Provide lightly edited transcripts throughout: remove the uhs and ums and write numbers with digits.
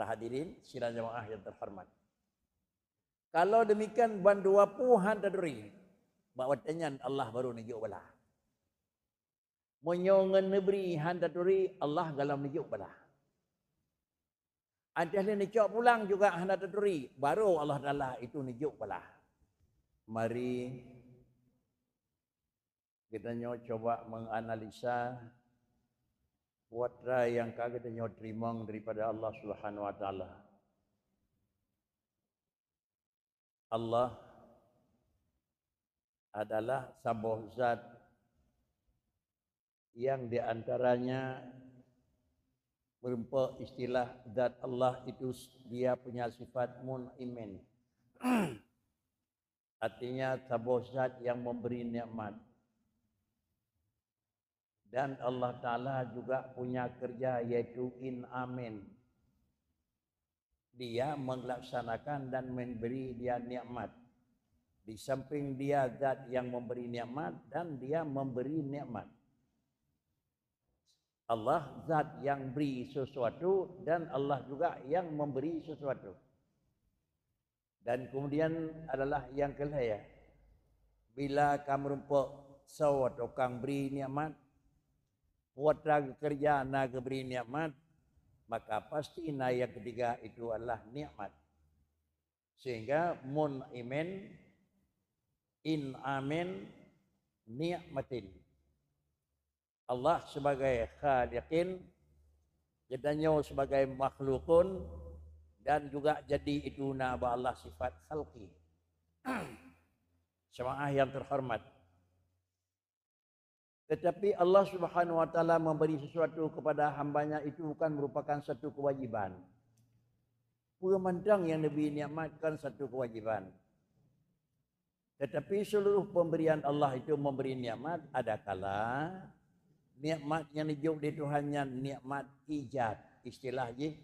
Para hadirin sidang jamaah yang terhormat. Kalau demikian bandua puhan taduri, bahawa tanyan Allah baru nunjuk belah. Menyongan negeri handaduri Allah dalam nunjuk belah. Ada yang nunjuk pulang juga handaduri, baru Allah Taala itu nunjuk belah. Mari kita coba menganalisa watra yang kita terima daripada Allah Subhanahu Wa Taala. Allah adalah sebuah zat yang diantaranya berupa istilah zat Allah itu dia punya sifat mun'imin. Artinya sebuah zat yang memberi nikmat. Dan Allah Ta'ala juga punya kerja yaitu in-amin. Dia melaksanakan dan memberi dia nikmat. Di samping dia zat yang memberi nikmat dan dia memberi nikmat. Allah zat yang beri sesuatu dan Allah juga yang memberi sesuatu. Dan kemudian adalah yang kelaya. Bila kamu rumpuk sesuatu kang beri nikmat, buat kerja nak beri nikmat, maka pasti yang ketiga itu adalah nikmat. Sehingga mun'imin, in-amin, nikmatin. Allah sebagai khaliqin, jadinya sebagai makhlukun, dan juga jadi itu nama Allah sifat khalqi. Jemaah yang terhormat. Tetapi Allah Subhanahu Wa Taala memberi sesuatu kepada hambanya itu bukan merupakan satu kewajiban. Pemandang yang Nabi nikmatkan satu kewajiban. Tetapi seluruh pemberian Allah itu memberi nikmat, ada kala nikmat yang dijuk di Tuhannya nikmat ijad, istilah je.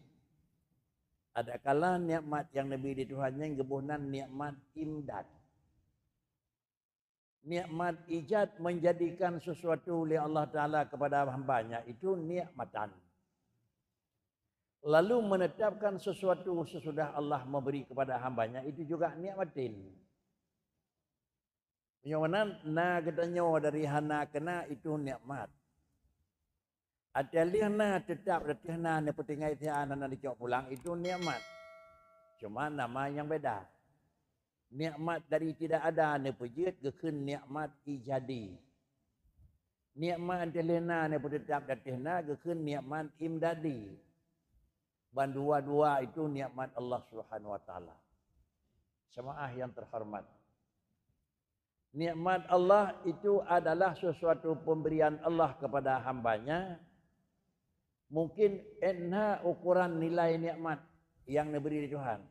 Ada kala nikmat yang Nabi di Tuhannya gebunan nikmat imdad. Nikmat ijad menjadikan sesuatu oleh Allah Ta'ala kepada hambanya itu nikmatan. Lalu menetapkan sesuatu sesudah Allah memberi kepada hambanya itu juga nikmatin. Yang mana na katanya dari hana kena itu nikmat. Ada lihna tetap datihna ne petingai tian na dicok pulang itu nikmat. Cuma nama yang beda. Nikmat dari tidak ada ne pejit gekun nikmat ijadi. Nikmat delena ne tetap datihna gekun nikmat imdadi. Bandua-dua itu nikmat Allah Subhanahu Wa Taala. Jemaah yang terhormat. Nikmat Allah itu adalah sesuatu pemberian Allah kepada hambanya. Mungkin enha ukuran nilai nikmat yang diberi Tuhan.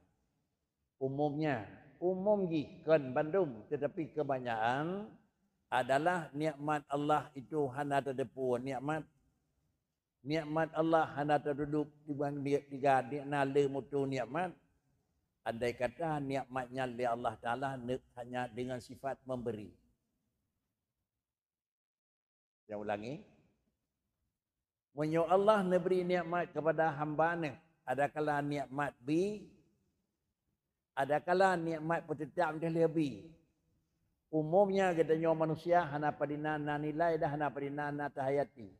Umum kan Bandung, tetapi kebanyakan adalah nikmat Allah itu hana terdepu nikmat. Nikmat Allah hana terduduk di bang tiga nikna le mutu nikmat. Andai kata nikmatnya oleh Allah Ta'ala hanya dengan sifat memberi. Yang ulangi. Menyo Allah memberi nikmat kepada hamba-Nya. Ada kala nikmat bi, ada kala nikmat tetap lebih. Umumnya katanya manusia hana padinana nilai dah hana padinana tahayati.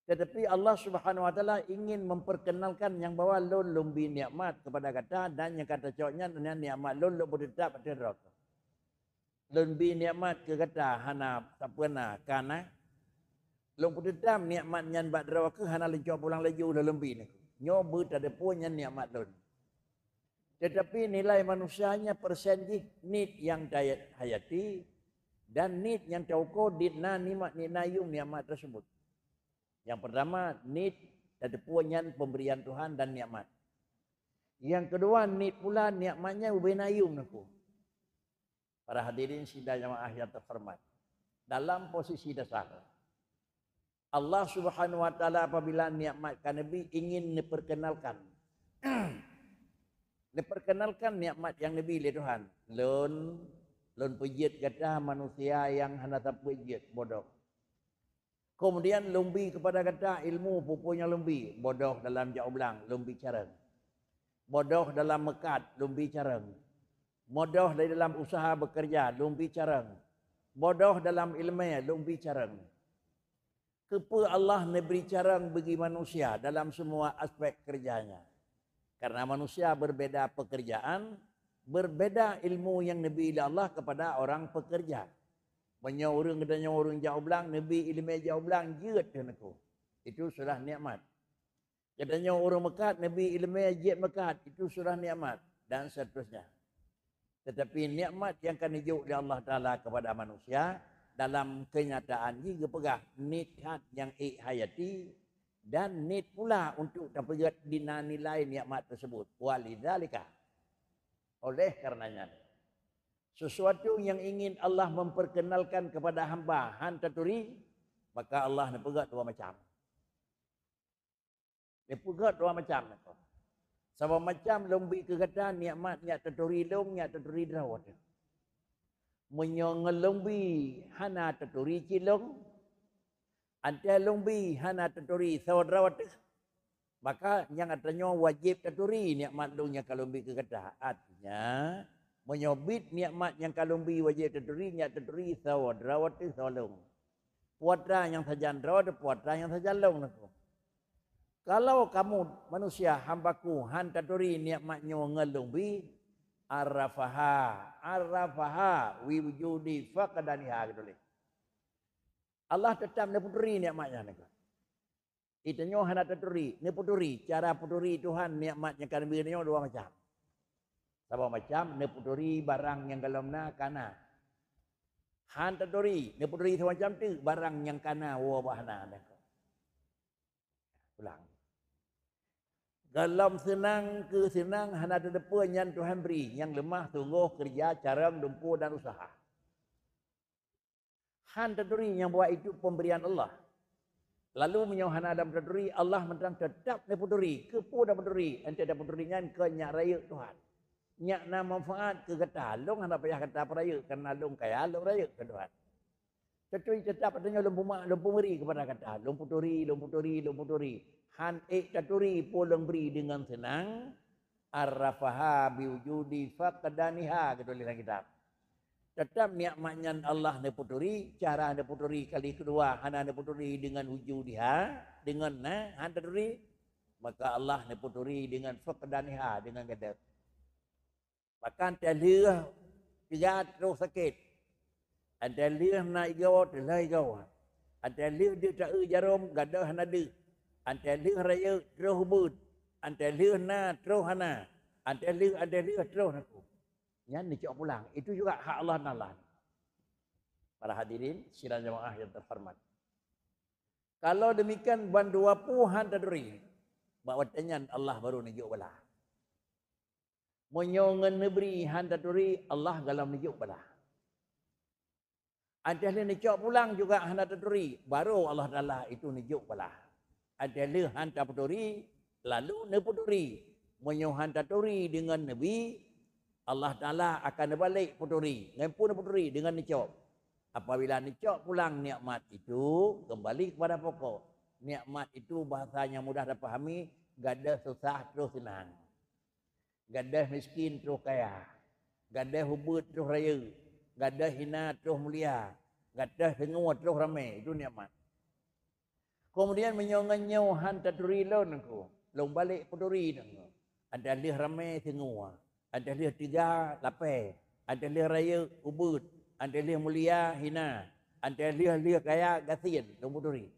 Tetapi Allah Subhanahu Wa Taala ingin memperkenalkan yang bahawa lon lumbi nikmat kepada kata dan yang kata coknya dengan nikmat lon tetap ada neraka. Lumbi nikmat ke kata hana tak pernah kana lon tetap nikmat nyan bad neraka hana lencok pulang laju dah lumbi ni. Nyo ber tak ada punya nikmat lon. Tetapi nilai manusianya persen nit yang daya hayati dan nit yang tauko ditna nikmat nayung nikmat tersebut. Yang pertama, nit ada puanyan pemberian Tuhan dan nikmat. Yang kedua, nit pula nikmatnya ubenayung aku. Para hadirin sidang jamaah yang terhormat. Dalam posisi dasar. Allah Subhanahu Wa Taala apabila nikmatkan Nabi ingin diperkenalkan. Diperkenalkan nikmat yang Nabi oleh Tuhan. Lon pejit kata manusia yang hendak pejit bodoh. Kemudian lumbi kepada kata ilmu pupunya lumbi. Bodoh dalam jauh belang, lumbi careng. Bodoh dalam mekat, lumbi careng. Bodoh dari dalam usaha bekerja, lumbi careng. Bodoh dalam ilmu, lumbi careng. Kepa Allah beri careng bagi manusia dalam semua aspek kerjanya. Karena manusia berbeda pekerjaan, berbeda ilmu yang Nabi Allah kepada orang pekerja. Banyak orang katanya orang jauh belang, Nabi ilmu jauh belang, jeut aku. Itu sudah nikmat. Katanya orang Mekat, Nabi ilmu jeut Mekat, itu sudah nikmat. Dan seterusnya. Tetapi nikmat yang akan dijuk oleh Allah Ta'ala kepada manusia, dalam kenyataan juga pegah nikmat yang hayati, dan nit pula untuk dapat dinilai nikmat tersebut. Walidzalika. Oleh karenanya, sesuatu yang ingin Allah memperkenalkan kepada hamba hantaturi, maka Allah nak pegat dua macam. Dia pegat dua macam. Sama macam lombi kegatan nikmat nyak taturi long nyak taturi drawat. Menyong lombi hana taturi cilong, ante lombi hana taturi sawdrawat. Maka yang artinya wajib taturi nikmat dongnya kalau lombi kegatan. Artinya menyobit nikmat yang kalumbi wajib taturi nyak taturi sawdrawat sawlong. Puatra yang sajan drawat, puatra yang sajan long nako. Kalau kamu manusia hambaku hantaturi nikmatnya ngelumbi arafaha wujudi faqadaniha gitu le. Allah tetap neputuri nikmatnya nego. Itanya hantaturi, neputuri, cara puturi Tuhan nikmatnya kan birnya dua macam. Sama macam neputuri barang yang dalamna kana. Hantaturi, neputuri semacam tu barang yang kana wa bahna nego. Ulang. Dalam senang ke senang hana ada depa yang Tuhan beri, yang lemah sungguh kerja cara dumpu dan usaha. Han taduri yang buat itu pemberian Allah. Lalu menyohana dalam taduri Allah mentang tetap ne puturi, ke pu dan puturi, ente ada puturinya ke nyak raya Tuhan. Nyak na manfaat ke kata long hana payah kata peraya karena long kaya long raya ke Tuhan. Tetapi tetap adanya lumpu beri kepada kata lumpu turi. Han taturi pulang beri dengan senang. Arrafaha biwujudi faqadaniha gitu dalam kitab. Tetap nikmatnya Allah neputuri, cara neputuri kali kedua hana neputuri dengan wujudiha, dengan han taturi, maka Allah neputuri dengan faqadaniha dengan kata. Bahkan terlihat tiga terus sakit. Ada lihat nak igaw terlai igaw. Ada lihat dia tak jarum gadah nada. Ada lihat raya terus hubud. Ada lihat na terus hana. Ada lihat terus aku. Yang ni cak pulang. Itu juga hak Allah Taala. Para hadirin sidang jemaah yang terhormat. Kalau demikian bandua puhan taduri. Bahawa tanya Allah baru nunjuk bala. Menyongan negeri han taduri Allah dalam nunjuk bala. Ada yang cak pulang juga han taduri. Baru Allah Taala itu nunjuk bala. Ada yang han taduri lalu neputuri. Menyohan taduri dengan Nabi Allah Ta'ala akan balik puturi. Ngempun puturi dengan nicok. Apabila nicok pulang nikmat itu kembali kepada pokok. Nikmat itu bahasanya mudah dipahami. Gadah susah terus senang. Gadah miskin terus kaya. Gadah hubud terus raya. Gadah hina terus mulia. Gadah semua terus ramai. Itu nikmat. Kemudian menyongan han taturi lon aku. Long balik puturi aku. Ada lih ramai semua. Ada lih tiga lapar. Ada lih raya ubud. Ada lih mulia hina. Ada lih kaya gasin. Tunggu-tunggu.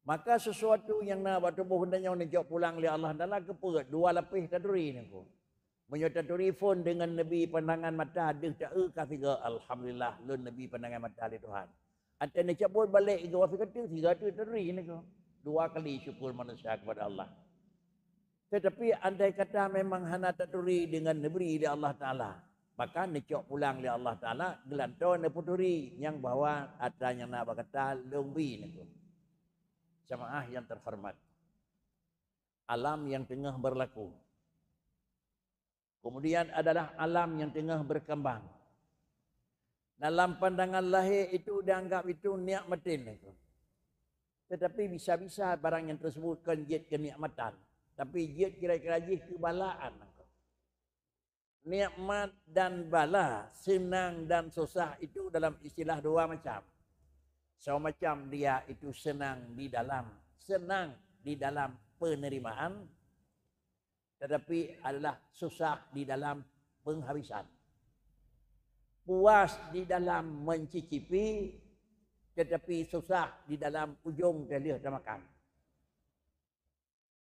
Maka sesuatu yang nak buat tubuh hendaknya menjawab pulang oleh Allah Taala keperat. Dua lapis taduri ni aku. Menyertai telefon dengan Nabi pandangan mata. Dia tak kasih ke Alhamdulillah. Lun Nabi pandangan mata oleh Tuhan. Ada nak cabut balik ke wafi kata. Tiga tu taduri ni aku. Dua kali syukur manusia kepada Allah. Tetapi andai kata memang hana taturi dengan negeri di Allah Ta'ala. Maka necok pulang di Allah Ta'ala. Gelantau neputuri yang bawa ada yang nak berkata lumbi. Jemaah yang terhormat. Alam yang tengah berlaku. Kemudian adalah alam yang tengah berkembang. Dalam pandangan lahir itu dianggap itu nikmatin. Tetapi bisa-bisa barang yang tersebut kan jid kenikmatan. Tapi jid kira-kira jid kebalaan. Nikmat dan bala, senang dan susah itu dalam istilah dua macam. Macam dia itu senang di dalam penerimaan, tetapi adalah susah di dalam penghabisan. Puas di dalam mencicipi, tetapi susah di dalam ujung dia makan.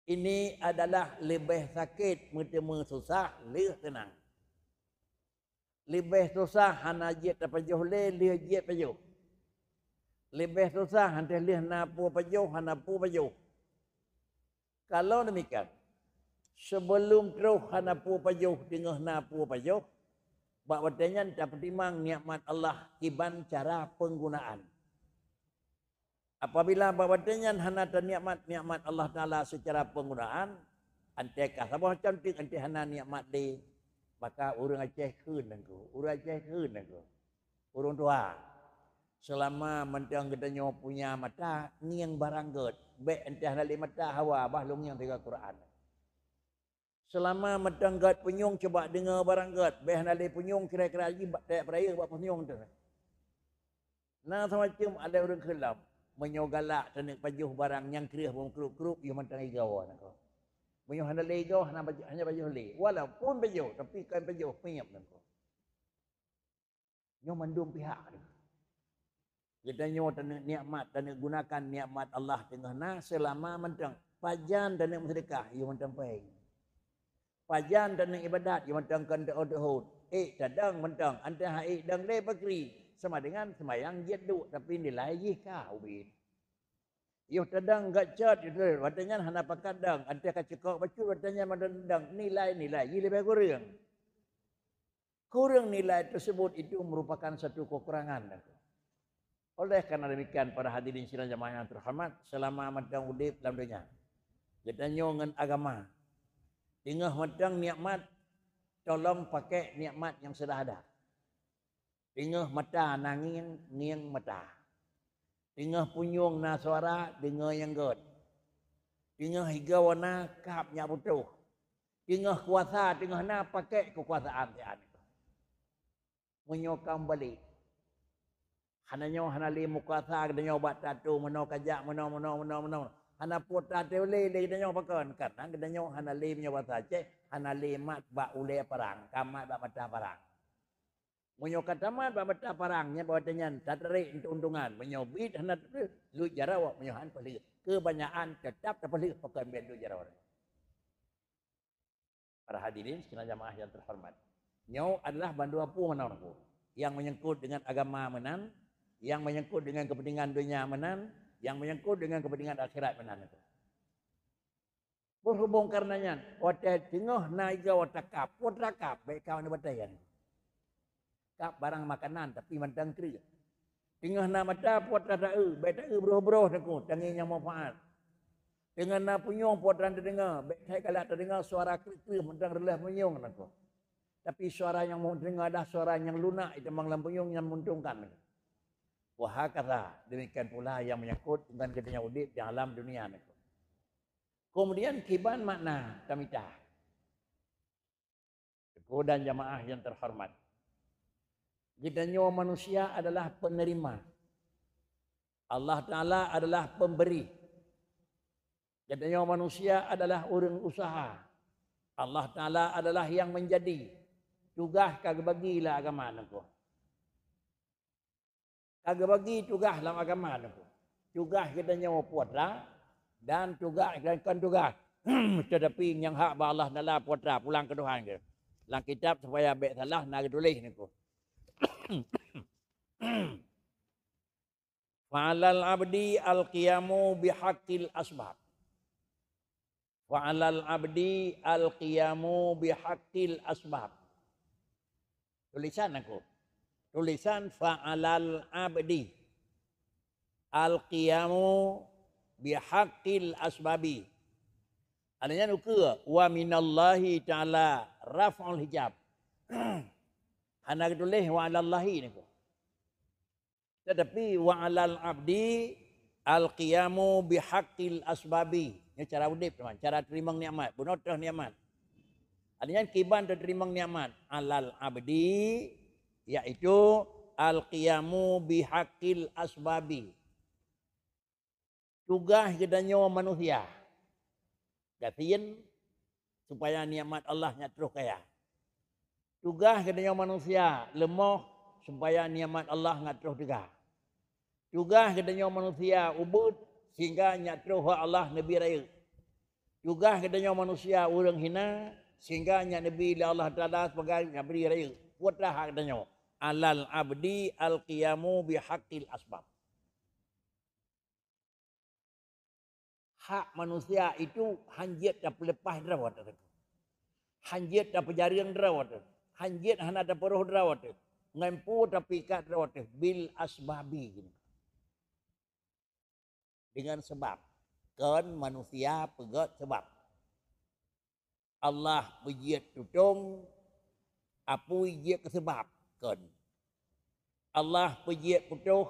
Ini adalah lebih sakit, mertemu susah, lebih tenang. Lebih susah hana jet pajuh le jet pajuh. Lebih susah hana leh napu pajuh hana pu pajuh. Kalau demikian, sebelum terus hana pu pajuh dengan napu pajuh, bahawa dapat timang nikmat Allah kiban cara penggunaan. Apabila bahawa hana nikmat Allah Taala secara penggunaan, antekah sabah cantik antek hana nikmat di maka orang Aceh kun aku. Orang Aceh kun aku. Orang tua. Selama mentang gedanya punya mata, niang barang god. Baik entah nali mata hawa, bahlung yang tiga Quran. Selama mentang god penyung coba dengar barang god. Baik nali penyung kira-kira lagi, tak peraya buat penyung tu. Nah semacam ada orang kelam. Menyogalak tenik pajuh barang yang kira pun kerup-kerup, yang mentang igawa aku. Punya hanya lego, hanya baju le. Walaupun baju, tapi kan baju penyap nanti. Nyo mandum pihak ni. Kita nyo tanah nikmat, tanah gunakan nikmat Allah tengah na selama mentang pajan tanah sedekah, yo mentang peng. Pajan tanah ibadat, yo mentang kan dohud. Cadang mentang antah dang le bakri sama dengan semayang jeduk tapi nilai jika ubin. Yo tadang gak cat itu, watanya hana pakadang, ada kacekok bacul watanya madang nilai-nilai, ini lebih kurang. Kurang nilai tersebut itu merupakan satu kekurangan. Oleh karena demikian para hadirin sidang jamaah yang terhormat, selama madang udip dalam dunia, kita nyongan agama, tengah madang nikmat, tolong pakai nikmat yang sudah ada. Tengah mata nangin, niang mata. Tengah punyung na suara dengar yang god. Tengah higa warna kapnya butuh. Tengah kuasa tengah na pakai kekuasaan tian itu. Menyokam balik. Hananya hanali mukuasa kedanyo bat tatu meno kajak meno. Hana putra teule le kedanyo pakan karena kedanyo hanali punya bahasa Aceh hanali mat ba ule perang, kamat ba mata perang. Menyokat tamat baca parangnya bawa tenyan tarik untuk untungan menyobit hendak lu jarawak menyohan pelik kebanyakan tetap terpelik pakai bed lu jarawak. Para hadirin sekalian jamaah yang terhormat, nyau adalah bandu apu menanku yang menyangkut dengan agama menan, yang menyangkut dengan kepentingan dunia menan, yang menyangkut dengan kepentingan akhirat menan itu. Berhubung karenanya, wata tengah naiga watakap baik kawan batayan. Kap barang makanan tapi mandang kri. Tengah na mata puat ada baik tak beroh-beroh aku tangi yang manfaat. Dengan na punyong puat randa dengar, baik saya kalau terdengar suara kri mandang relah punyong aku. Tapi suara yang mau dengar dah suara yang lunak itu manglam punyong yang menguntungkan. Wah kata demikian pula yang menyangkut dengan kedenya udip di alam dunia aku. Kemudian kiban makna tamitah. Dan jamaah yang terhormat. Kita nyawa manusia adalah penerima. Allah Ta'ala adalah pemberi. Kita nyawa manusia adalah orang usaha. Allah Ta'ala adalah yang menjadi. Tugas kagak bagilah agama aku. Kagak bagi tugas dalam agama aku. Tugas kita nyawa putra dan tugas kan tugas. Tetapi yang hak Allah Ta'ala putra pulang ke Tuhan ke. Dalam kitab supaya baik salah nak tulis ni aku. Fa'alal abdi al-qiyamu bihaqqil asbab. Fa'alal abdi al-qiyamu bihaqqil asbab. Tulisan aku. Tulisan fa'alal abdi al-qiyamu bihaqqil asbabi. Adanya nuka wa minallahi ta'ala raf'ul hijab. Anak tulis wa 'alallahi ni. Tetapi wa 'alal abdi Al-qiyamu bihaqqil asbabi. Ini cara udip teman, cara terima nikmat, bunotah nikmat. Artinya kiban terima nikmat alal abdi yaitu al-qiyamu bihaqqil asbabi. Tugas kedanya manusia. Gatiin supaya nikmat Allah nya terus kaya. Tugas kedanya manusia lemah supaya nikmat Allah nya terus tegak. Tugas kedanya manusia ubud sehingga nya terus Allah nabi raya. Tugas kedanya manusia urang hina sehingga nya nabi Allah Taala sebagai nabi raya. Kuatlah hak kedanya. Alal abdi al-qiyamu bihaqqil asbab. Hak manusia itu hanjit dan pelepah derawat. Hanjit dan pejaring derawat. Hanjit hana dan peruh derawat. Ngempu tapi kat derawat. Bil asbabi. Dengan sebab. Kan manusia pegat sebab. Allah pejit tutung. Apu ijit ke sebab. Kan. Allah pejit putuh.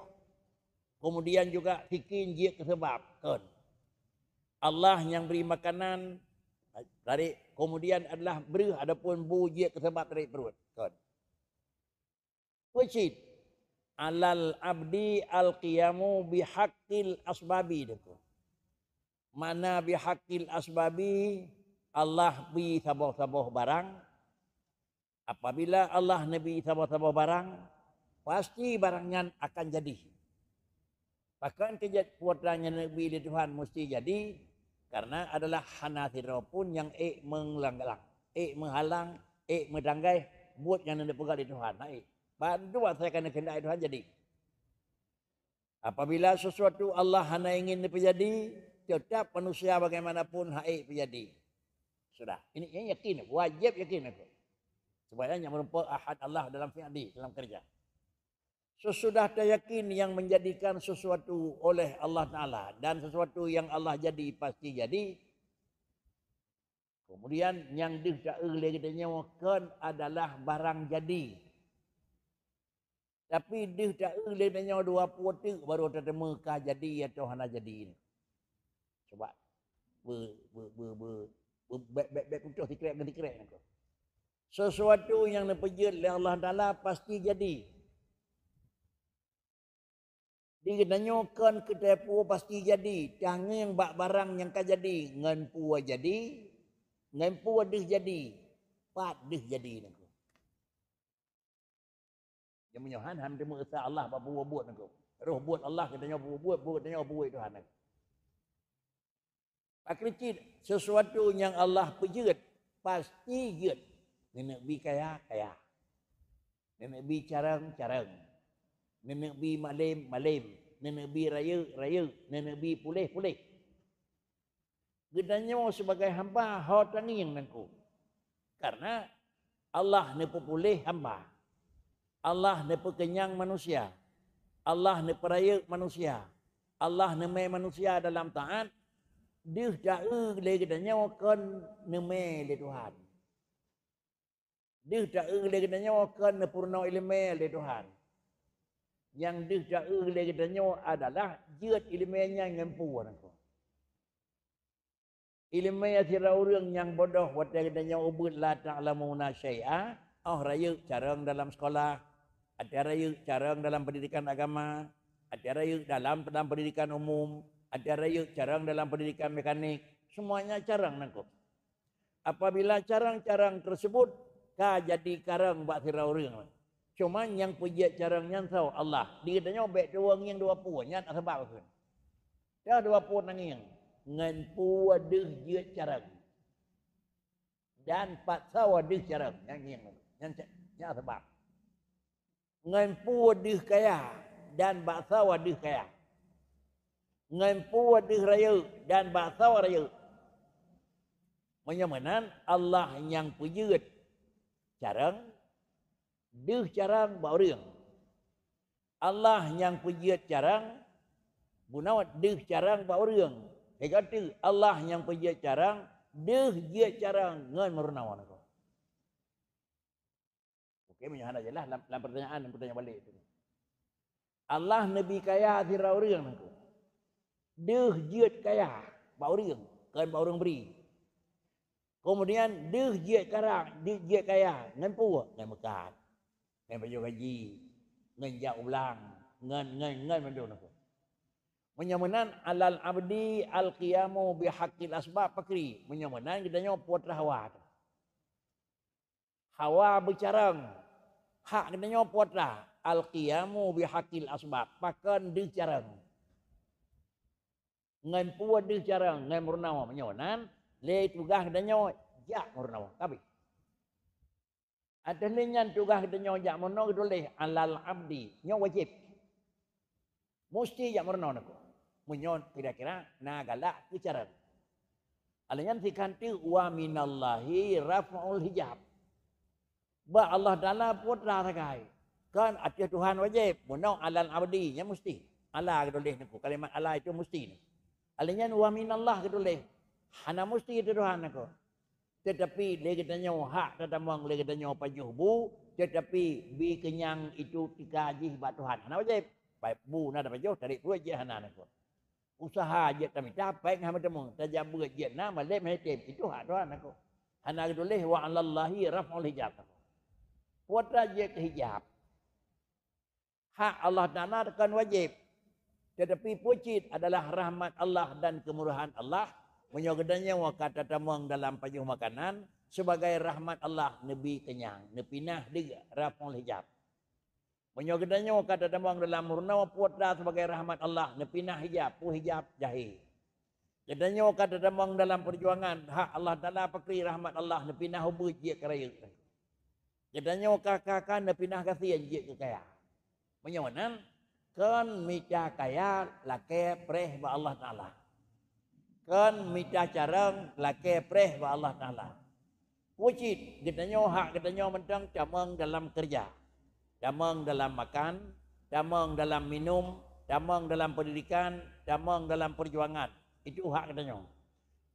Kemudian juga hikin jit ke sebab. Kan. Allah yang beri makanan dari kemudian adalah beri adapun bujik kesebab dari perut. Kan. Wajib alal abdi al-qiyamu bihaqqil asbabi itu. Mana bihaqqil asbabi Allah bi sabah-sabah barang. Apabila Allah nabi sabah-sabah barang, pasti barangnya akan jadi. Bahkan kuatannya nabi di Tuhan mesti jadi. Karena adalah hanathira pun yang menghalang, medanggai buat yang hendak pegang di Tuhan. Bantu saya kena kehendak Tuhan jadi. Apabila sesuatu Allah hana ingin terjadi, tetap manusia bagaimanapun haik terjadi. Sudah, ini yakin, wajib yakin aku. Supaya yang merupakan ahad Allah dalam fi'li, dalam kerja. Sesudah teryakin yang menjadikan sesuatu oleh Allah Ta'ala. Dan sesuatu yang Allah jadi pasti jadi. Kemudian yang dihda'i kita nyawakan adalah barang jadi. Tapi dihda'i kita nyawa dua putu baru tertemu kah jadi atau hana jadi ini. Coba. Bek putus tikrek. Sesuatu yang dipejut oleh Allah Ta'ala pasti jadi. Dikenanyokan ketepu pasti jadi. Jangan yang bak barang yang kah jadi. Nganpu jadi. Nganpu adih jadi. Padih jadi. Yang menyohan hamdi mengesa Allah bak buat nak. Roh buat Allah katanya buat katanya buat Tuhan. Pak kecil sesuatu yang Allah pejut pasti jut. Nenek bi kaya. Nenek bi carang. Nenek bi malim, nenek bi raya, nenek bi pulih. Gedanya sebagai hamba hotani yang nangku. Karena Allah nepu pulih hamba. Allah nepu kenyang manusia. Allah nepu raya manusia. Allah nemai manusia dalam taat. Dia da'u le gedanya kan nemai le Tuhan. Dia da'u le gedanya kan nepurna ilmu le Tuhan. Yang dihda'i oleh katanya adalah jut ilmunya yang puan. Ilmunya sira orang yang bodoh wata katanya ubud la ta'lamuna syai'a. Oh raya carang dalam sekolah, ada raya carang dalam pendidikan agama, ada raya dalam pendidikan umum, ada raya carang dalam pendidikan mekanik, semuanya carang nangkep. Apabila carang-carang tersebut ka jadi karang bak sira orang. Cuma yang pujian caranya tahu Allah. Dia katanya baik doang yang dua puanya tak sebab pun. Dah dua pun nanging ngan pu deh je carang. Dan pat sawa deh carang yang sebab. Ngan pu deh kaya dan bak sawa deh kaya. Ngan pu deh raya dan bak sawa raya. Menyamanan Allah yang pujian carang dia carang bau riang. Allah yang pujiat carang bunawat dia carang bau riang. Kata Allah yang pujiat carang dia carang ngan merunawan aku. Okey menyahana jelah dalam pertanyaan balik itu. Allah nabi kaya sirau riang aku. Deuh jeut kaya, bau rieng, keun bau rieng beri. Kemudian deuh jeut karang, deuh jeut kaya, ngan pu, ngan mekat. Ngan baju gaji, ngan jak ulang, ngan mandu nak. Menyamanan alal abdi al qiyamu bihaqqil asbab pakri. Menyamanan kita nyo puat hawa. Hawa bercarang. Hak kita nyo puat lah. Al qiyamu bihaqqil asbab. Pakan di carang. Ngan puat di carang. Ngan murnawa. Menyamanan. Le tugas kita nyo jak murnawa. Tapi. Ada lenyan tugas kita nyo jak murnawa. Kita alal abdi. Nyo wajib. Mesti jak murnawa nak. Menyon kira-kira nagalak kecaran. Alanya sikanti wa minallahi raf'ul hijab. Ba Allah Taala putra sakai. Kan ada Tuhan wajib, munau alal abdi nya mesti. Allah kedoleh niku. Kalimat Allah itu mesti. Alanya wa minallah kedoleh. Hana mesti itu Tuhan aku. Tetapi le kita nyo hak tatamang le kita nyo pajuh bu, tetapi bi kenyang itu dikaji ba Tuhan. Hana wajib. Baik bu na da pajuh tarik dua je hana aku. Usaha je kami capai ngam temu tajabur je na malem hetem itu hak Tuhan aku. Hana kedoleh wa alallahi raf'ul hijab. Putra je ke hijab. Hak Allah Taala kan wajib. Tetapi pucit adalah rahmat Allah dan kemurahan Allah. Menyogadanya wa kata tamang dalam pajuh makanan sebagai rahmat Allah nabi kenyang, nepinah diga raf'ul hijab. Menyogadanya wa kata tamang dalam murna putra sebagai rahmat Allah nepinah hijab, pu hijab jahil. Kedanya wa kata tamang dalam perjuangan hak Allah Taala pakri rahmat Allah nepinah hubut je keraya. Kedanya wa kakak nepinah kasihan je ke kaya. Menyonan kan mica kaya lake preh ba Allah Taala. Kan mica carang lake preh ba Allah Taala. Wujud kitanya hak kitanya mentang camang dalam kerja. Camang dalam makan, camang dalam minum, camang dalam pendidikan, camang dalam perjuangan. Itu hak kitanya.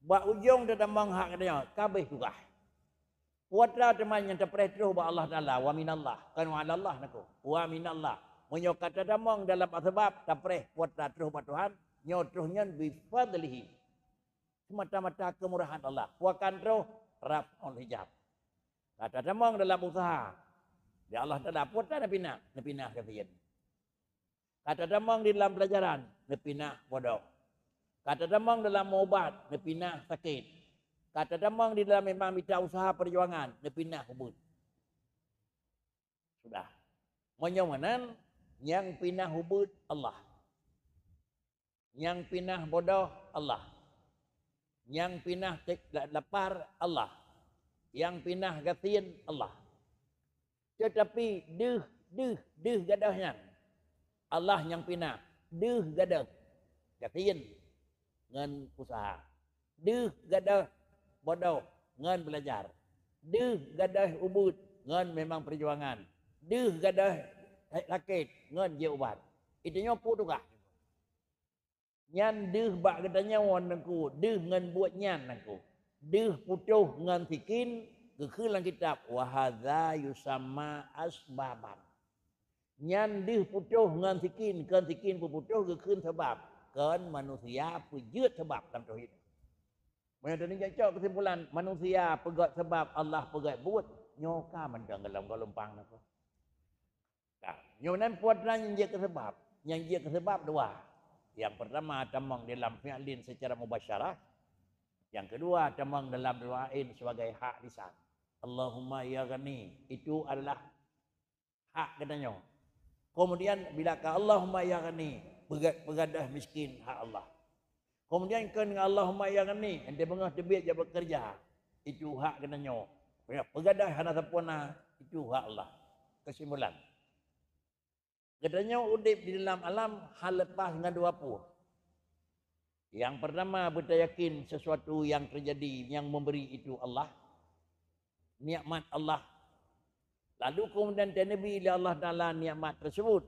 Ba ujung damang hak kitanya kabeh tugas. Puatra teman yang terpreh terus ba Allah Taala wa minallah. Kan wa Allah naku. Wa minallah. Menyo kata damang dalam asbab tapreh puatra terus ba Tuhan, nyo terusnya bi fadlihi. Semata-mata kemurahan Allah. Puakan terus raf'ul hijab. Kata damang dalam usaha. Ya Allah Taala putra nepinah kasihan. Kata damang di dalam pelajaran, nepinah bodoh. Kata damang dalam obat, nepinah sakit. Kata damang di dalam memang minta usaha perjuangan, nepinah hubut. Sudah. Menyomanan yang pinah hubut Allah. Yang pinah bodoh Allah. Yang pinah lapar Allah. Yang pinah gatin Allah. Tetapi deuh gadahnya. Allah yang pinah. Deuh gadah. Gatin. Ngan usaha. Deuh gadah bodoh. Ngan belajar. Deuh gadah ubud. Ngan memang perjuangan. Deuh gadah lakit. Ngan je ubat. Itunya putukah. Nyan deuh bak katanya wanangku. Deuh ngan buat nyan nangku. Deuh putuh ngan sikin. Kekhilang kitab wahadza yusamma asbaban. Nyan deuh putuh ngan sikin, kan sikin putuh kekeun sebab, kan manusia pujut sebab dalam tauhid. Mana tadi cakap kesimpulan manusia pegat sebab Allah pegat buat nyoka mendang dalam gelombang nako. Nah, nyonan puatra yang dia kesebab, yang dia kesebab dua. Yang pertama tamang dalam fi'lin secara mubasyarah. Yang kedua tamang dalam doain sebagai hak lisan. Allahumma ya ghani, itu adalah hak katanya. Kemudian bila ka Allahumma ya ghani, begadah miskin hak Allah. Kemudian kan Allahumma ya ghani, ente bengah tebit dia bekerja, itu hak katanya. Begadah hana sapuna, itu hak Allah. Kesimpulan. Katanya udip di dalam alam hal lepas dengan dua puluh. Yang pertama bertayakin sesuatu yang terjadi yang memberi itu Allah. Nikmat Allah. Lalu kemudian Nabi ila Allah Taala nikmat tersebut.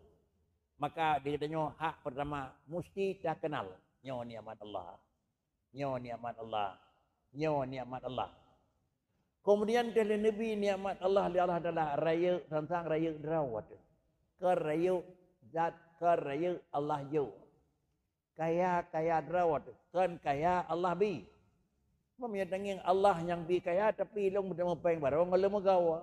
Maka dia katanya hak pertama mesti tak kenal nyo nikmat Allah. Nyo nikmat Allah. Nyo nikmat Allah. Kemudian dari Nabi nikmat Allah li Allah Taala raya tentang raya derawat. Ke raya zat ke raya Allah jauh. Kaya drawat. Kan kaya Allah bi. Menyatangin Allah yang bi kaya tapi long mudah mempeng barang kalau megawa.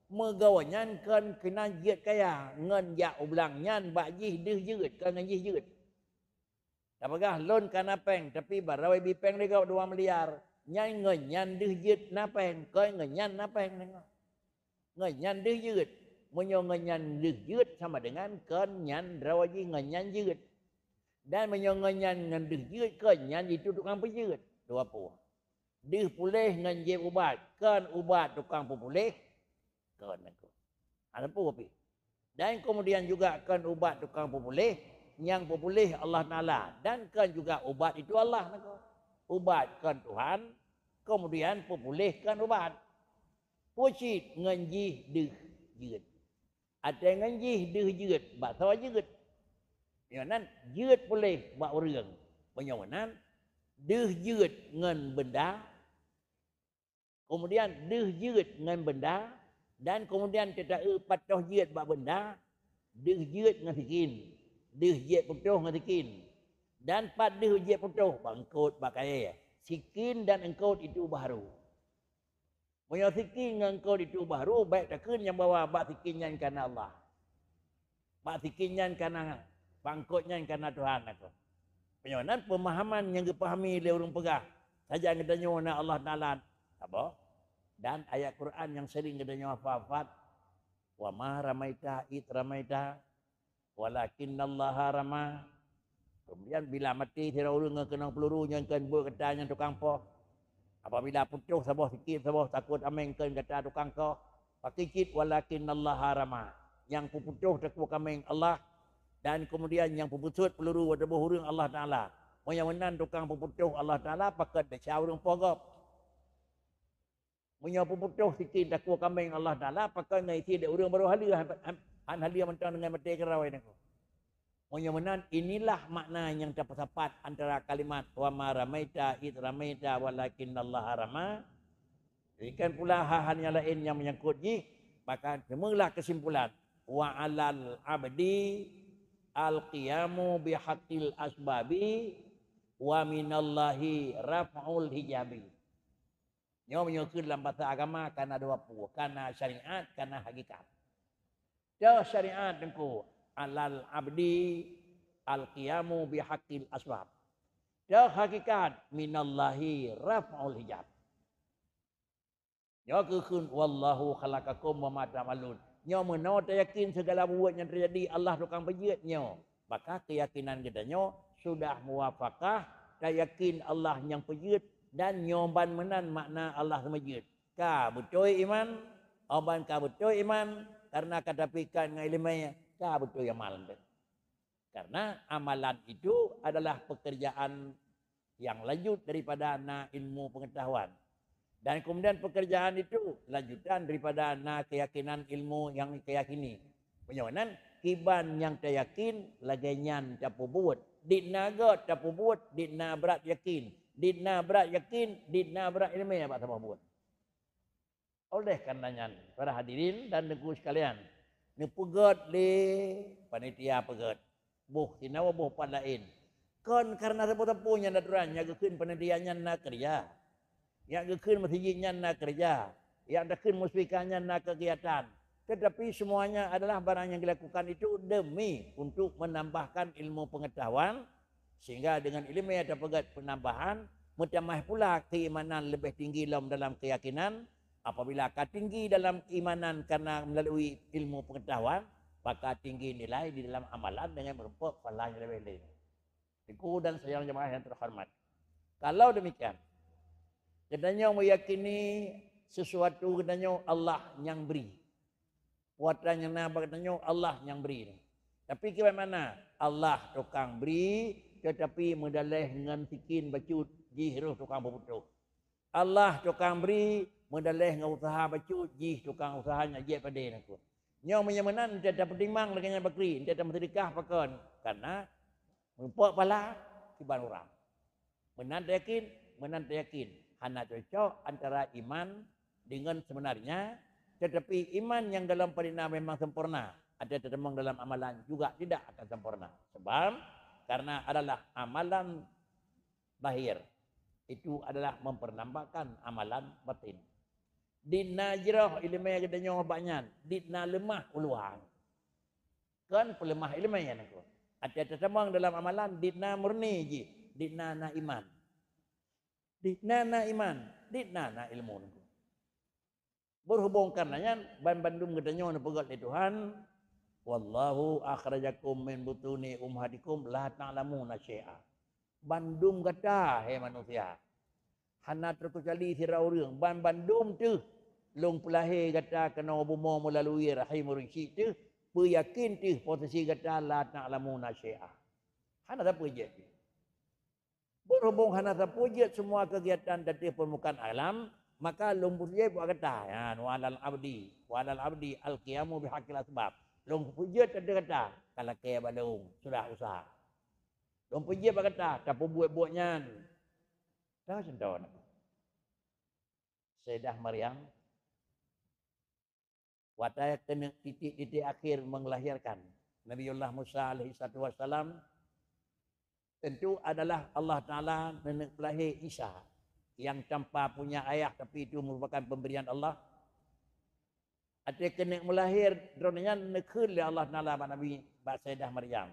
Megawa nyan kan kena jiat kaya. Ngan ya ublang nyan bak jih dih jeut kan ngan jih jeut. Apakah lon kan apeng tapi barawai bi peng dia 2 miliar. Nyan ngan dih jeut napeng koi ngan napeng nengok. Ngan dih jeut. Menyo ngan dih jeut sama dengan kan nyan rawaji ngan jeut. Dan menyo ngan dih jeut kan nyan itu tukang pejeut. 20. Dih pulih ngan je ubat. Kan ubat tukang pulih. Kan aku. Ada apa api? Dan kemudian juga kan ubat tukang pulih. Yang pulih Allah Ta'ala. Dan kan juga ubat itu Allah. Ubat kan Tuhan. Kemudian pulih kan ubat. Pucit nganjih dih jeut. Ada nganjih dih jeut. Bak tawa jeut. Yang jeut pulih bak urang. Penyawanan. Dih jeut ngan benda. Kemudian dih jeut ngan benda. Dan kemudian kita patoh jeut bak benda. Dih jeut ngan sikin. Dih jeut putuh ngan sikin. Dan pat dih jeut putuh bangkut bakai. Sikin dan engkau itu baru. Punya sikin dengan engkau itu baru. Baik takkan yang bawa bak sikin yang karena Allah. Bak sikin yang karena bangkutnya yang karena Tuhan aku. Penyawanan pemahaman yang dipahami oleh orang pegah. Saja yang katanya Allah Ta'ala. Apa? Dan ayat Quran yang sering katanya hafal. Wa ma ramaita id ramaita. Walakinnallaha rama. Kemudian bila mati tidak orang kena peluru yang kan buat katanya tukang poh. Apabila putus sabah sikit sabah takut ameng kan kata tukang ko. Pakicit walakinnallaha rama. Yang putus takut ameng Allah. Dan kemudian yang putus peluru ada hurung Allah Ta'ala. Yang menan tukang putus Allah Ta'ala pakat dah caurung pogop. Punya putus sikit takut ameng Allah Ta'ala pakat ngai ti dah urang baru halia. Han halia mentang dengan mati kerawai nako. Yang menan inilah makna yang tepat antara kalimat wa ma ramaita id ramaita walakinnallaha rama. Ikan pula hal yang lain yang menyangkut ji, maka semualah kesimpulan wa alal abdi al-qiyamu bihaqqil asbabi wa minallahi raf'ul hijabi. Nyo menyukir dalam bahasa agama karena 20, karena syariat, karena hakikat. Dah syariat dengku alal abdi al-qiyamu bihaqqil asbab. Dah hakikat minallahi raf'ul hijab. Nyo kekun wallahu khalaqakum wa ma ta'malun. Nyo meno yakin segala buat yang terjadi Allah tukang pejiat nyo. Maka keyakinan kita nyo sudah muwafaqah yakin Allah yang pejiat dan nyoban menan makna Allah semajid. Ka betul iman, oban ka betul iman karena kata pikan dengan ilmunya ka betul amalan. Karena amalan itu adalah pekerjaan yang lanjut daripada ilmu pengetahuan. Dan kemudian pekerjaan itu lanjutan daripada keyakinan ilmu yang keyakini. Penyawanan kiban yang teryakin laganyan tapu buat. Dina got tapu buat, dina berat yakin. Dina berat yakin, dina berat ilmu apa sama buat. Oleh karenanya para hadirin dan negeri sekalian, ni pegat le panitia pegat. Buh tinawa buh pan lain. Kon karena tepu-tepunya naturannya kekin panitianya nak kerja. Yang kekin masjidnya nak kerja, yang kekin musbikannya nak kegiatan. Tetapi semuanya adalah barang yang dilakukan itu demi untuk menambahkan ilmu pengetahuan. Sehingga dengan ilmu yang terpegat penambahan, menambah pula keimanan lebih tinggi dalam keyakinan. Apabila akan tinggi dalam keimanan karena melalui ilmu pengetahuan, maka tinggi nilai di dalam amalan dengan merupakan pahala yang lebih tinggi. Ibu dan sayang jemaah yang terhormat. Kalau demikian, katanya meyakini sesuatu katanya Allah yang beri. Kuatan yang nambah katanya Allah yang beri. Tapi bagaimana? Allah tukang beri, tetapi medalih dengan sikin bacut jihruh tukang berputus. Allah tukang beri, medalih dengan usaha bacut jih tukang usahanya je pada aku. Nyong menyamanan tidak pertimbang dengan bakri, tidak bersedekah pakon karena merupakan pala kiban orang. Menan yakin, menan yakin. Hanya cocok antara iman dengan sebenarnya, tetapi iman yang dalam perina memang sempurna, ada tertemang dalam amalan juga tidak akan sempurna. Sebab karena adalah amalan lahir. Itu adalah mempernampakkan amalan batin. Dina jerah ilmu yang kita nyawa banyak. Dina lemah uluang. Kan pelemah ilmu yang aku. Ada tetemang dalam amalan. Dina murni je. Dina na iman. Dina na iman. Dina na ilmu. Berhubung karenanya. Bandum kita nyawa pegat oleh Tuhan. Wallahu akhrajakum min butuni umhadikum. La ta'lamuna syai'a. Bandum kata, hei manusia. Hana terkecuali sirau orang. Bandum tu. Long pelahir kata kena bumo melalui rahim rinci tu. Beryakin tu posisi kata la ta'lamuna syai'ah. Hana siapa je. Berhubung hana siapa je semua kegiatan dari permukaan alam. Maka long pujit buat kata. Ya, walal abdi al-qiyamu bihaqil asbab. Long pujit ada kata. Kalau kaya balung. Sudah usaha. Long pujit buat kata. Tak buat-buatnya. Tahu contoh. Sayyidah Maryam. Waktu kena titik-titik akhir melahirkan Nabiullah Musa alaihi wassalam, tentu adalah Allah Ta'ala nenek pelahir Isa yang tanpa punya ayah, tapi itu merupakan pemberian Allah. Ada kena melahir dronanya nekul oleh Allah Ta'ala Nabi Sayyidah Maryam.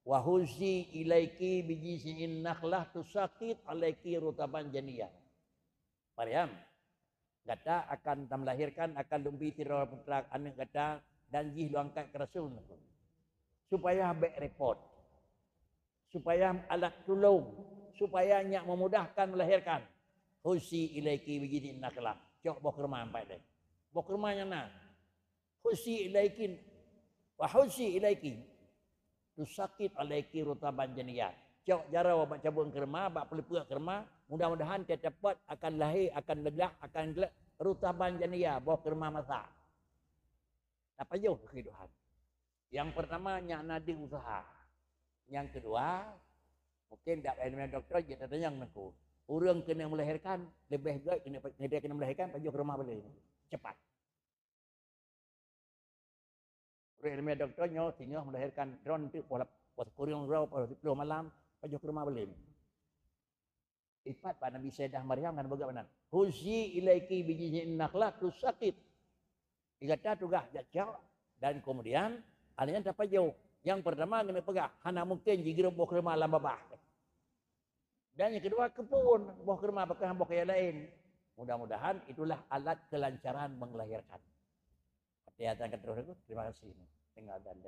Wa huzi ilaiki bijisi'in nakhlah tusaqit alaiki rutaban janiyah. Maryam, kata akan melahirkan akan lumbi tirau putra anak kata dan jih lu angkat ke Rasul supaya baik repot, supaya alat tolong, supaya nyak memudahkan melahirkan. Husi ilaiki bijidin naklah. Cok bok rumah empat deh. Bok rumahnya na. Husi ilaikin wa husi ilaiki tusakit alaiki rutaban janiyah. Cok jarau baca cabung kerma, bak pelipuk kerma. Mudah-mudahan dia cepat akan lahir, akan legah, akan rutaban janiyah, bawa ke rumah masak. Apa jauh kehidupan? Yang pertama, nyak nadi usaha. Yang kedua, mungkin tak payah dokter, kita tanya aku. Orang kena melahirkan, lebih baik dia kena melahirkan, pergi ke rumah boleh. Cepat. Orang dokternya tinggal melahirkan drone itu, puas kurang rau, puas 10 malam, pergi ke rumah boleh. Ifat Pak Nabi Sayyidah Maryam kan bagaimana? Huzi ilaiki bijizin nakhlah tusaqit. Dikata tugah jauh dan kemudian alanya dapat jauh. Yang pertama kena pegang, hana mungkin jigir boh kerma alam babah. Dan yang kedua kebun, boh kerma bakal boh kaya lain. Mudah-mudahan itulah alat kelancaran melahirkan. Hati-hati terus. Terima kasih. Tinggal dan